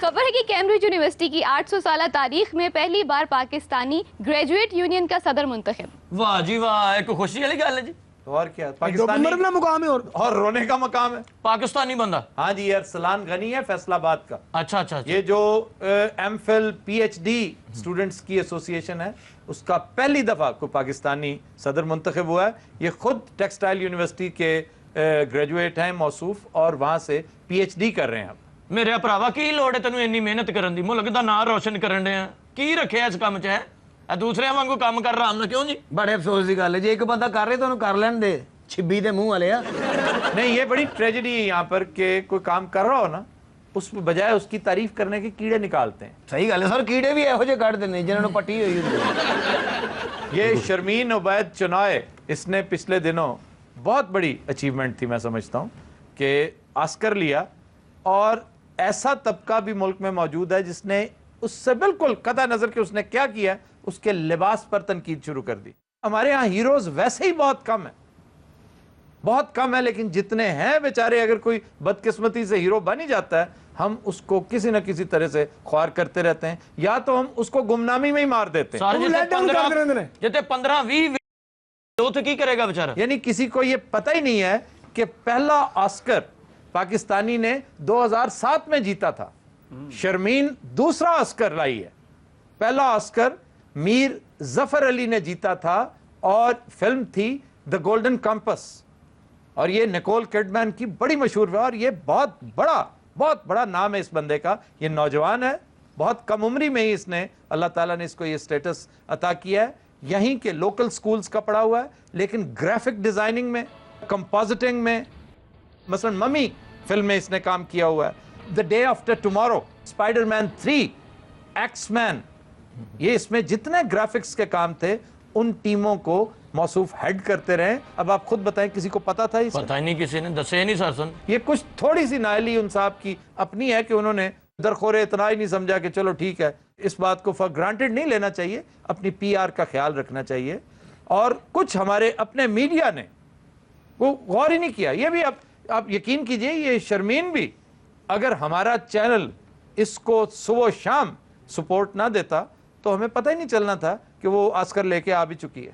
خبر ہے کہ کیمبرج یونیورسٹی کی 800 سالہ تاریخ میں پہلی بار پاکستانی گریجویٹ یونین کا صدر منتخب۔ واہ جی واہ، ایک خوشی والی گل ہے جی۔ اور کیا، پاکستانی مقام ہے اور رونے کا مقام ہے۔ پاکستانی بندہ؟ ہاں جی، ارسلان غنی ہے فیصل آباد کا۔ اچھا اچھا۔ یہ جو M Phil P H D students کی ایسوسیشن ہے، اس کا پہلی دفعہ کو پاکستانی صدر منتخب ہوا ہے۔ یہ خود ٹیکسٹائل یونیورسٹی کے گریجویٹ ہیں موصوف، اور وہاں سے پی ایچ ڈی کر رہے ہیں اب۔ میرے پراوا کی لوڑ ہے تینوں اتنی محنت کرن دی؟ ملک دا نام روشن کرن دے ہیں، کی رکھے اس کام چ ہے؟ دوسرے وانگو کام کر رہا ہم نے کیوں جی؟ بڑے افسوس کی گل ہے جی، ایک بندہ کر رہے تو انہوں کر لین دے، چھبی دے منہ والے آ۔ نہیں، یہ بڑی ٹریجڈی ہے یہاں پر کہ کوئی کام کر رہا ہو نا، اس بجائے اس کی تعریف کرنے کے کیڑے نکالتے ہیں۔ صحیح گل ہے سر، کیڑے بھی ایہو جے کٹ دینے جنہوں نے پٹی ہوئی ہوتی۔ یہ شرمین عبید چنائے، اس نے پچھلے دنوں بہت بڑی اچیومنٹ تھی، میں سمجھتا ہوں کہ آسکر لیا، اور ایسا طبقہ بھی ملک میں موجود ہے جس نے اس سے بالکل قطع نظر کہ اس نے کیا کیا، اس کے لباس پر تنقید شروع کر دی۔ ہمارے ہاں ہیروز ویسے ہی بہت کم ہیں، بہت کم ہے، لیکن جتنے ہیں بیچارے، اگر کوئی بدقسمتی سے ہیرو بن ہی جاتا ہے، ہم اس کو کسی نہ کسی طرح سے خوار کرتے رہتے ہیں، یا تو ہم اس کو گمنامی میں ہی مار دیتے ہیں۔ جتے 15-20 تو کی کرے گا بیچارہ؟ یعنی کسی کو یہ پتہ ہی نہیں ہے کہ پہلا آسکر پاکستانی نے 2007 میں جیتا تھا، شرمین دوسرا آسکر لائی ہے۔ پہلا آسکر میر ظفر علی نے جیتا تھا، اور فلم تھی دا گولڈن کمپس، اور یہ نکول کڈمین کی بڑی مشہور ہے، اور یہ بہت بڑا نام ہے اس بندے کا۔ یہ نوجوان ہے، بہت کم عمری میں ہی اس نے، اللہ تعالیٰ نے اس کو یہ سٹیٹس عطا کیا ہے۔ یہیں کے لوکل سکولز کا پڑھا ہوا ہے، لیکن گرافک ڈیزائننگ میں، کمپوزٹنگ میں، مثلا ممی فلم میں اس نے کام کیا ہوا ہے، the day after tomorrow, spider man 3، X men, یہ اس میں جتنے گرافکس کے کام تھے ان ٹیموں کو موصوف ہیڈ کرتے رہے۔ اب آپ خود بتائیں، کسی کو پتا تھا؟ پتہ ہی نہیں، کسی نے دسے نہیں سرسن۔ یہ کچھ تھوڑی سی نااہلی ان صاحب کی اپنی ہے کہ انہوں نے درخورے اتنا ہی نہیں سمجھا کہ چلو ٹھیک ہے، اس بات کو فار گرانٹڈ نہیں لینا چاہیے، اپنی پی آر کا خیال رکھنا چاہیے۔ اور کچھ ہمارے اپنے میڈیا نے وہ غور ہی نہیں کیا۔ یہ بھی آپ یقین کیجئے، یہ شرمین بھی اگر ہمارا چینل اس کو صبح و شام سپورٹ نہ دیتا تو ہمیں پتہ ہی نہیں چلنا تھا کہ وہ آسکر لے کے آ بھی چکی ہے۔